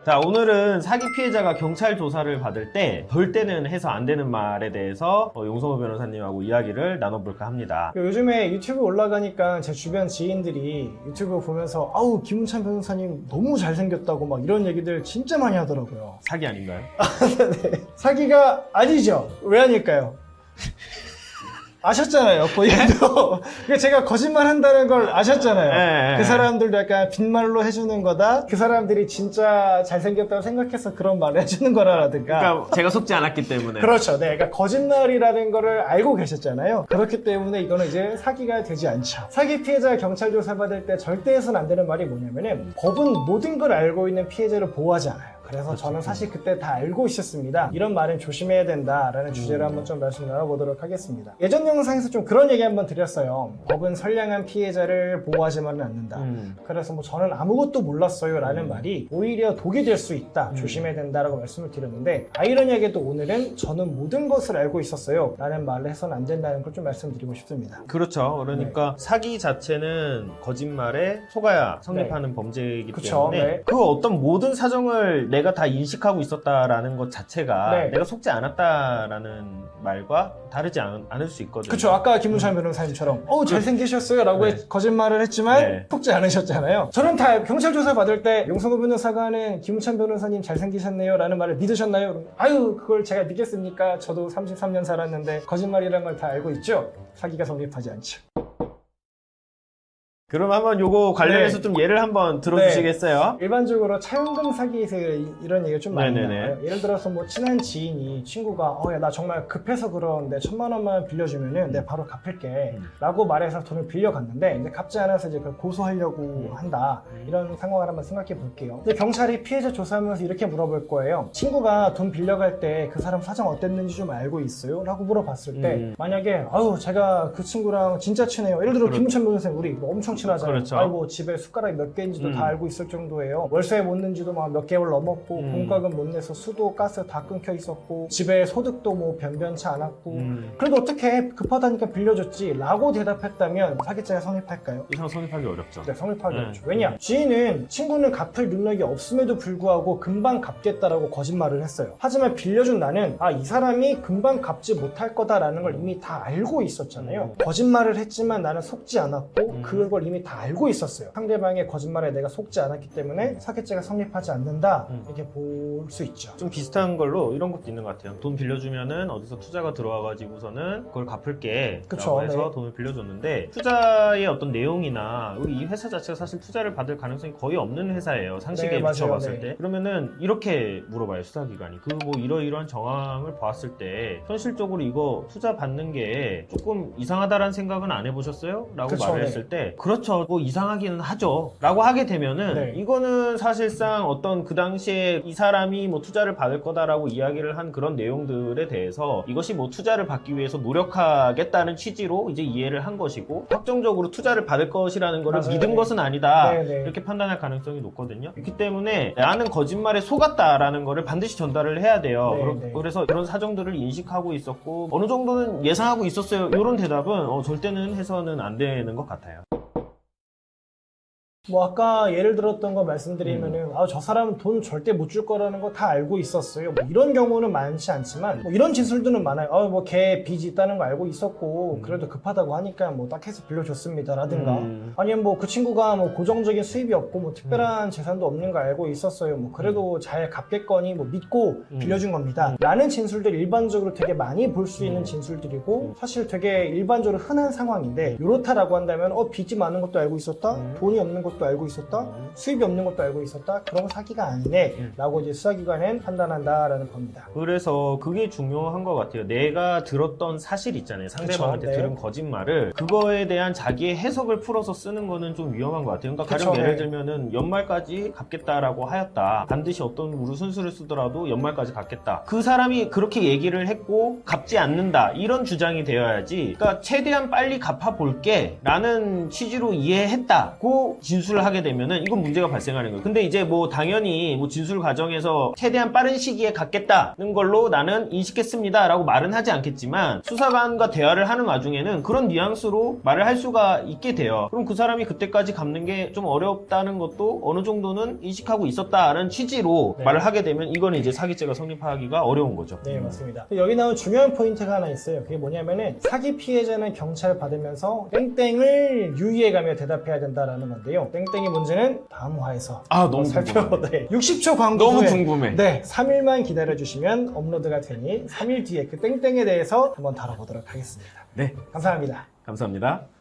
자, 오늘은 사기 피해자가 경찰 조사를 받을 때 절대는 해서 안 되는 말에 대해서 용성호 변호사님하고 이야기를 나눠볼까 합니다. 요즘에 유튜브 올라가니까 제 주변 지인들이 유튜브 보면서 아우 김은찬 변호사님 너무 잘생겼다고 막 이런 얘기들 진짜 많이 하더라고요. 사기 아닌가요? 네. 사기가 아니죠. 왜 아닐까요? 아셨잖아요, 본인도. 제가 거짓말 한다는 걸 아셨잖아요. 네. 그 사람들도 약간 빈말로 해주는 거다. 그 사람들이 진짜 잘생겼다고 생각해서 그런 말을 해주는 거라든가. 그러니까 제가 속지 않았기 때문에. 그렇죠. 네. 그러니까 거짓말이라는 거를 알고 계셨잖아요. 그렇기 때문에 이거는 이제 사기가 되지 않죠. 사기 피해자 경찰 조사 받을 때 절대 해서는 안 되는 말이 뭐냐면은 법은 모든 걸 알고 있는 피해자를 보호하지 않아요. 그래서 저는 사실 그때 다 알고 있었습니다. 이런 말은 조심해야 된다라는 주제로 한번 좀 말씀 나눠보도록 하겠습니다. 예전 영상에서 좀 그런 얘기 한번 드렸어요. 법은 선량한 피해자를 보호하지만은 않는다. 그래서 뭐 저는 아무것도 몰랐어요 라는 말이 오히려 독이 될 수 있다. 조심해야 된다라고 말씀을 드렸는데 아이러니하게도 오늘은 저는 모든 것을 알고 있었어요 라는 말을 해서는 안 된다는 걸 좀 말씀드리고 싶습니다. 그렇죠. 그러니까 사기 자체는 거짓말에 속아야 성립하는 범죄이기 그쵸, 때문에 네. 그 어떤 모든 사정을 내가 다 인식하고 있었다라는 것 자체가 네. 내가 속지 않았다라는 말과 다르지 않을 수 있거든요. 그쵸. 아까 김은찬 변호사님처럼 잘생기셨어요 라고 네. 거짓말을 했지만 네. 속지 않으셨잖아요. 저는 다 경찰 조사 받을 때 용성호 변호사관은 김은찬 변호사님 잘생기셨네요 라는 말을 믿으셨나요? 아유 그걸 제가 믿겠습니까? 저도 33년 살았는데 거짓말이라는 걸 다 알고 있죠? 사기가 성립하지 않죠. 그럼 한번 요거 관련해서 네. 좀 예를 한번 들어주시겠어요? 일반적으로 차용금 사기에서 이런 얘기가 좀 많이 네네네. 나와요. 예를 들어서 뭐 친한 지인이 친구가 야, 나 정말 급해서 그러는데 1,000만 원만 빌려주면은 내가 바로 갚을게 라고 말해서 돈을 빌려갔는데 이제 갚지 않아서 이제 그걸 고소하려고 한다 이런 상황을 한번 생각해 볼게요. 근데 경찰이 피해자 조사하면서 이렇게 물어볼 거예요. 친구가 돈 빌려갈 때 그 사람 사정 어땠는지 좀 알고 있어요? 라고 물어봤을 때 만약에 제가 그 친구랑 진짜 친해요. 예를 들어 김은찬 변호사님 우리 뭐 엄청 친하잖아요. 그렇죠. 아이고 집에 숟가락이 몇 개인지도 다 알고 있을 정도예요. 월세 못 낸지도 막 몇 개월 넘었고 공과금 못 내서 수도 가스 다 끊겨 있었고 집에 소득도 뭐 변변치 않았고 그래도 어떻게 급하다니까 빌려줬지 라고 대답했다면 사기죄가 성립할까요? 이상 성립하기 어렵죠. 네, 성립하기 어렵죠. 왜냐? 지인은 친구는 갚을 능력이 없음에도 불구하고 금방 갚겠다라고 거짓말을 했어요. 하지만 빌려준 나는 이 사람이 금방 갚지 못할 거다라는 걸 이미 다 알고 있었잖아요. 거짓말을 했지만 나는 속지 않았고 그걸 이미 다 알고 있었어요. 상대방의 거짓말에 내가 속지 않았기 때문에 사기죄가 성립하지 않는다 이렇게 볼 수 있죠. 좀 비슷한 걸로 이런 것도 있는 것 같아요. 돈 빌려주면은 어디서 투자가 들어와가지고서는 그걸 갚을게 그쵸, 라고 해서 네. 돈을 빌려줬는데 투자의 어떤 내용이나 이 회사 자체가 사실 투자를 받을 가능성이 거의 없는 회사예요. 상식에 네, 맞아요. 비춰봤을 네. 때. 그러면은 이렇게 물어봐요, 수사기관이. 그 뭐 이러이러한 정황을 봤을 때 현실적으로 이거 투자 받는 게 조금 이상하다라는 생각은 안 해보셨어요? 라고 그쵸, 말을 네. 했을 때 그렇죠, 뭐 이상하기는 하죠 라고 하게 되면은 네. 이거는 사실상 어떤 그 당시에 이 사람이 뭐 투자를 받을 거다라고 이야기를 한 그런 내용들에 대해서 이것이 뭐 투자를 받기 위해서 노력하겠다는 취지로 이제 이해를 한 것이고 확정적으로 투자를 받을 것이라는 거를 맞아요. 믿은 네. 것은 아니다 네, 네. 이렇게 판단할 가능성이 높거든요. 그렇기 때문에 나는 거짓말에 속았다라는 거를 반드시 전달을 해야 돼요. 네, 네. 그래서 그런 사정들을 인식하고 있었고 어느 정도는 예상하고 있었어요. 이런 대답은 절대는 해서는 안 되는 것 같아요. 뭐 아까 예를 들었던 거 말씀드리면은 저 사람은 돈 절대 못 줄 거라는 거 다 알고 있었어요. 뭐 이런 경우는 많지 않지만 뭐 이런 진술들은 많아요. 뭐 걔 빚이 있다는 거 알고 있었고 그래도 급하다고 하니까 뭐 딱 해서 빌려줬습니다 라든가 아니면 뭐 그 친구가 뭐 고정적인 수입이 없고 뭐 특별한 재산도 없는 거 알고 있었어요. 뭐 그래도 잘 갚겠거니 뭐 믿고 빌려준 겁니다 라는 진술들 일반적으로 되게 많이 볼 수 있는 진술들이고 사실 되게 일반적으로 흔한 상황인데 이렇다라고 한다면 빚이 많은 것도 알고 있었다? 돈이 없는 것도 알고 있었다? 수입이 없는 것도 알고 있었다? 그런 건 사기가 아니네 라고 이제 수사기관은 판단한다라는 겁니다. 그래서 그게 중요한 것 같아요. 내가 들었던 사실 있잖아요. 상대방한테 그쵸, 네. 들은 거짓말을 그거에 대한 자기의 해석을 풀어서 쓰는 거는 좀 위험한 것 같아요. 그러니까 그쵸, 가령 예를 네. 들면은 연말까지 갚겠다라고 하였다. 반드시 어떤 무르순수를 쓰더라도 연말까지 갚겠다. 그 사람이 그렇게 얘기를 했고 갚지 않는다. 이런 주장이 되어야지. 그러니까 최대한 빨리 갚아볼게 라는 취지로 이해했다. 그 진술 진술을 하게 되면은 이건 문제가 발생하는 거예요. 근데 이제 뭐 당연히 뭐 진술 과정에서 최대한 빠른 시기에 갖겠다는 걸로 나는 인식했습니다라고 말은 하지 않겠지만 수사관과 대화를 하는 와중에는 그런 뉘앙스로 말을 할 수가 있게 돼요. 그럼 그 사람이 그때까지 갚는 게 좀 어렵다는 것도 어느 정도는 인식하고 있었다는 취지로 네. 말을 하게 되면 이거는 이제 사기죄가 성립하기가 어려운 거죠. 네, 맞습니다. 여기 나온 중요한 포인트가 하나 있어요. 그게 뭐냐면은 사기 피해자는 경찰 받으면서 땡땡을 유의해가며 대답해야 된다라는 건데요. 땡땡의 문제는 다음 화에서 너무 네, 60초 광고 너무 후에 궁금해. 네, 3일만 기다려주시면 업로드가 되니 3일 뒤에 그 땡땡에 대해서 한번 다뤄보도록 하겠습니다. 네, 감사합니다. 감사합니다.